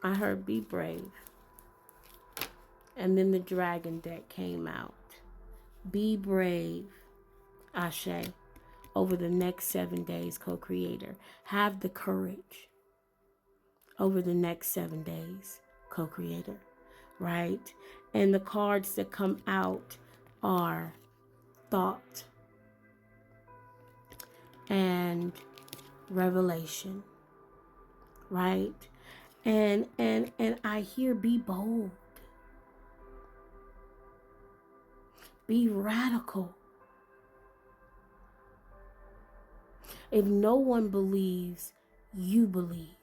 I heard be brave. And then the dragon deck came out. Be brave, Ashe, over the next 7 days, co-creator. Have the courage over the next 7 days, co-creator, right? And the cards that come out are thought and revelation, right? And I hear be bold. Be radical. If no one believes, you believe.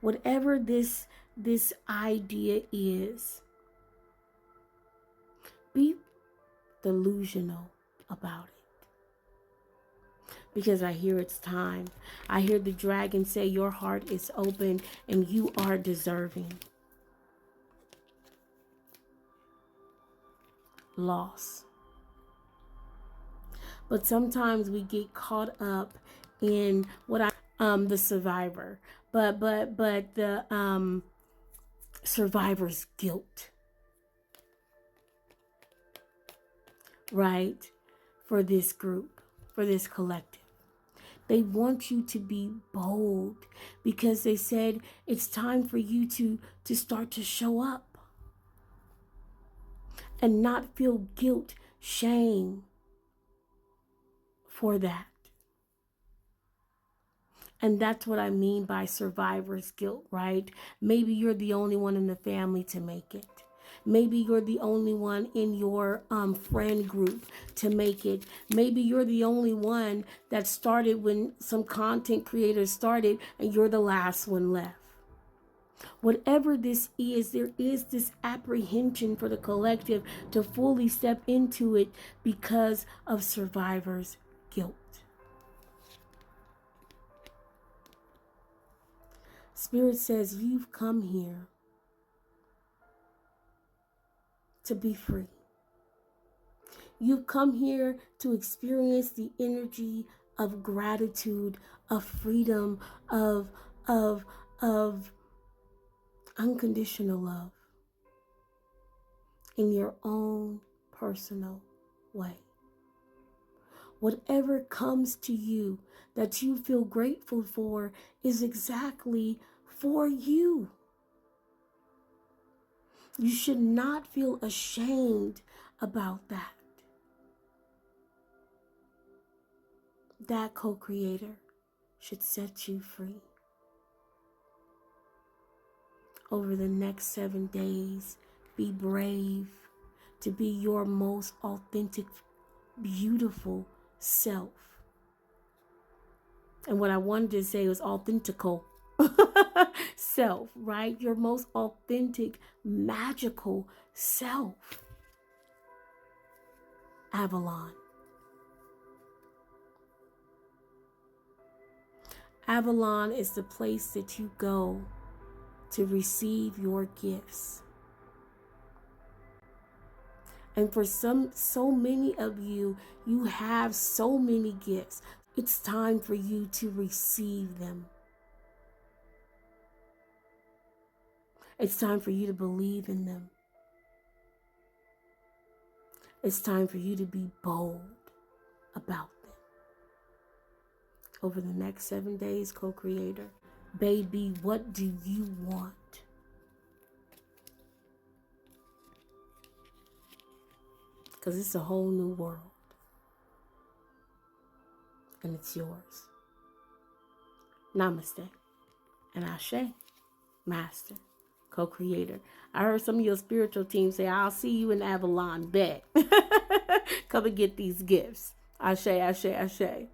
Whatever this idea is, be delusional about it. Because I hear it's time. I hear the dragon say your heart is open and you are deserving. Loss. But sometimes we get caught up in what the survivor, but the survivor's guilt, right? For this group, for this collective. They want you to be bold because they said it's time for you to start to show up and not feel guilt, shame for that. And that's what I mean by survivor's guilt, right? Maybe you're the only one in the family to make it. Maybe you're the only one in your friend group to make it. Maybe you're the only one that started when some content creators started and you're the last one left. Whatever this is, there is this apprehension for the collective to fully step into it because of survivor's guilt. Spirit says you've come here to be free. You've come here to experience the energy of gratitude, of freedom, of unconditional love in your own personal way. Whatever comes to you that you feel grateful for is exactly for you. You should not feel ashamed about that. That co-creator should set you free. Over the next 7 days, be brave to be your most authentic, beautiful self. And what I wanted to say was authentical self, right? Your most authentic, magical self. Avalon. Avalon is the place that you go to receive your gifts. And for so many of you, you have so many gifts. It's time for you to receive them. It's time for you to believe in them. It's time for you to be bold about them. Over the next 7 days, co-creator, baby, what do you want? Because it's a whole new world. And it's yours. Namaste. And Ashe, master, co-creator. I heard some of your spiritual team say, I'll see you in Avalon. Bet. Come and get these gifts. Ashe, Ashe, Ashe.